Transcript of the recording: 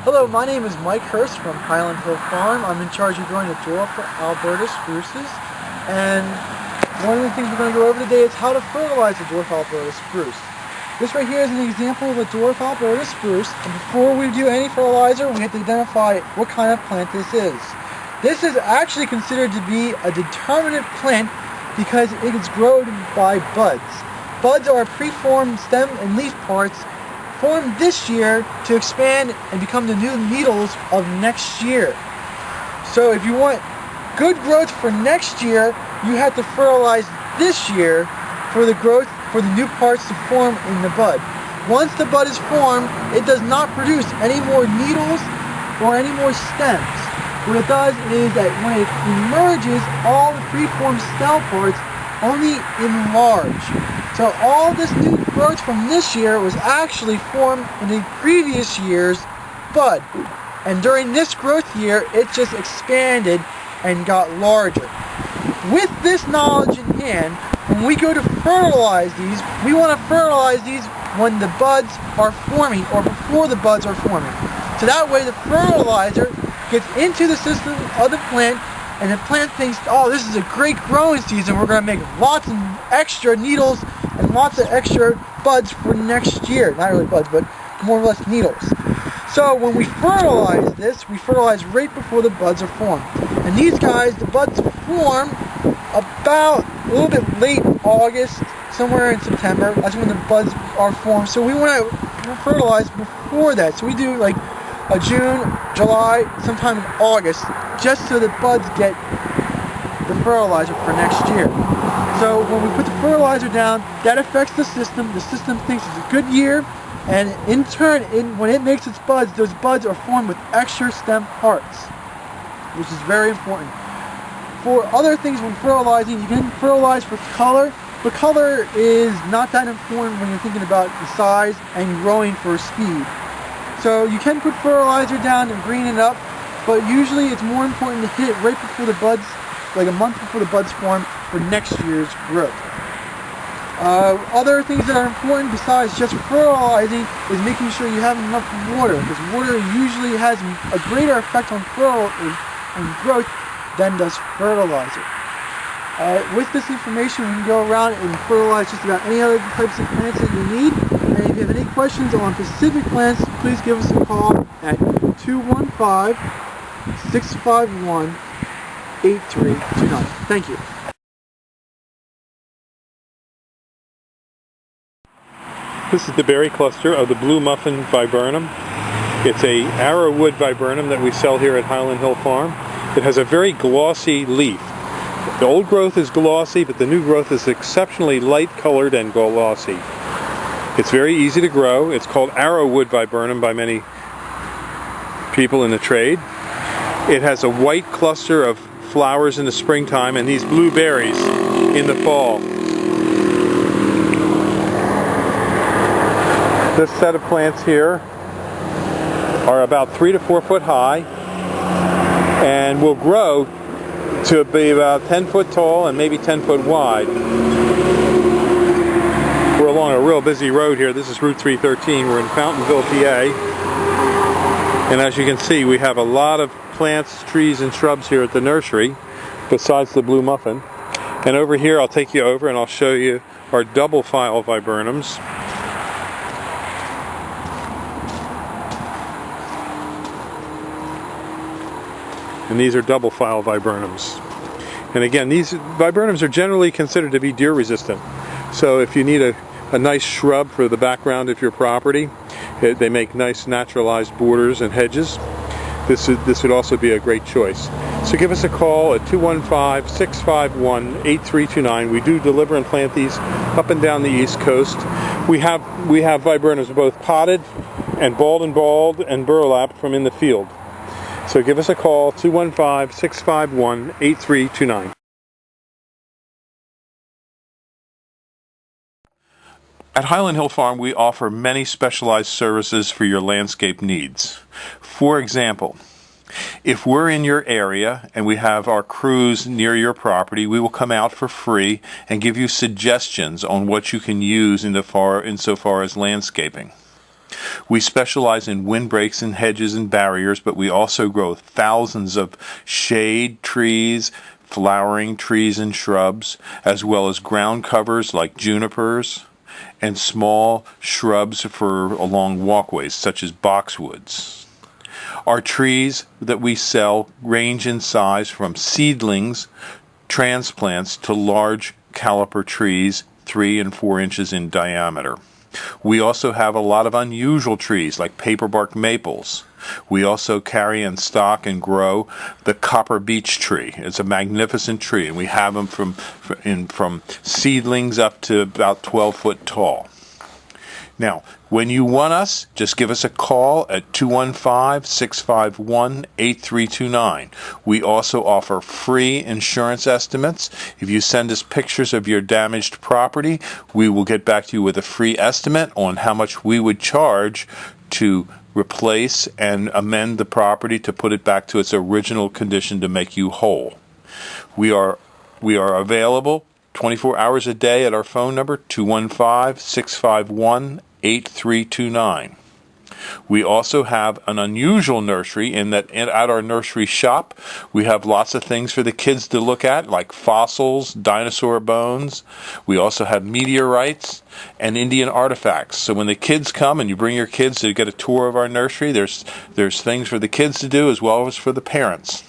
Hello, my name is Mike Hurst from Highland Hill Farm. I'm in charge of growing the dwarf Alberta spruces. And one of the things we're going to go over today is how to fertilize the dwarf Alberta spruce. This right here is an example of a dwarf Alberta spruce. And before we do any fertilizer, we have to identify what kind of plant this is. This is actually considered to be a determinate plant because it is grown by buds. Buds are preformed stem and leaf parts formed this year to expand and become the new needles of next year. So if you want good growth for next year, you have to fertilize this year for the growth, for the new parts to form in the bud. Once the bud is formed, it does not produce any more needles or any more stems. What it does is that when it emerges, all the preformed stem parts only enlarge. So all this new growth from this year was actually formed in the previous year's bud. And during this growth year, it just expanded and got larger. With this knowledge in hand, when we go to fertilize these, we want to fertilize these when the buds are forming or before the buds are forming. So that way the fertilizer gets into the system of the plant and the plant thinks, oh, this is a great growing season. We're going to make lots of extra needles and lots of extra buds for next year. Not really buds, but more or less needles. So when we fertilize this, we fertilize right before the buds are formed. And these guys, the buds form about a little bit late August, somewhere in September. That's when the buds are formed. So we want to fertilize before that. So we do like a June, July, sometime in August, just so the buds get the fertilizer for next year. So when we put the fertilizer down, that affects the system. The system thinks it's a good year, and in turn, when it makes its buds, those buds are formed with extra stem parts, which is very important. For other things when fertilizing, you can fertilize for color, but color is not that important when you're thinking about the size and growing for speed. So you can put fertilizer down and green it up, but usually it's more important to hit it right before the buds, like a month before the buds form, for next year's growth. Other things that are important besides just fertilizing is making sure you have enough water, because water usually has a greater effect on growth than does fertilizer. With this information, we can go around and fertilize just about any other types of plants that you need. And if you have any questions on specific plants, please give us a call at 215-651-8329. Thank you. This is the berry cluster of the blue muffin viburnum. It's a arrowwood viburnum that we sell here at Highland Hill Farm. It has a very glossy leaf. The old growth is glossy, but the new growth is exceptionally light colored and glossy. It's very easy to grow. It's called arrowwood viburnum by many people in the trade. It has a white cluster of flowers in the springtime and these blue berries in the fall. This set of plants here are about 3 to 4 foot high and will grow to be about 10 foot tall and maybe 10 foot wide. We're along a real busy road here. This is Route 313. We're in Fountainville, PA. And as you can see, we have a lot of plants, trees, and shrubs here at the nursery, besides the blue muffin. And over here, I'll take you over and I'll show you our double file viburnums. And these are double file viburnums. And again, these viburnums are generally considered to be deer resistant. So if you need a nice shrub for the background of your property, they make nice naturalized borders and hedges. This would also be a great choice. So give us a call at 215-651-8329. We do deliver and plant these up and down the East Coast. We have viburnums both potted and balled and burlapped from in the field. So give us a call, 215-651-8329. At Highland Hill Farm, we offer many specialized services for your landscape needs. For example, if we're in your area and we have our crews near your property, we will come out for free and give you suggestions on what you can use insofar as landscaping. We specialize in windbreaks and hedges and barriers, but we also grow thousands of shade trees, flowering trees and shrubs, as well as ground covers like junipers and small shrubs for along walkways such as boxwoods. Our trees that we sell range in size from seedlings, transplants, to large caliper trees 3 and 4 inches in diameter. We also have a lot of unusual trees like paperbark maples. We also carry in stock and grow the copper beech tree. It's a magnificent tree, and we have them from seedlings up to about 12 foot tall. Now, when you want us, just give us a call at 215-651-8329. We also offer free insurance estimates. If you send us pictures of your damaged property, we will get back to you with a free estimate on how much we would charge to replace and amend the property to put it back to its original condition to make you whole. We are available 24 hours a day at our phone number, 215-651-8329. We also have an unusual nursery in that at our nursery shop, we have lots of things for the kids to look at, like fossils, dinosaur bones. We also have meteorites and Indian artifacts. So when the kids come and you bring your kids to get a tour of our nursery, there's things for the kids to do as well as for the parents.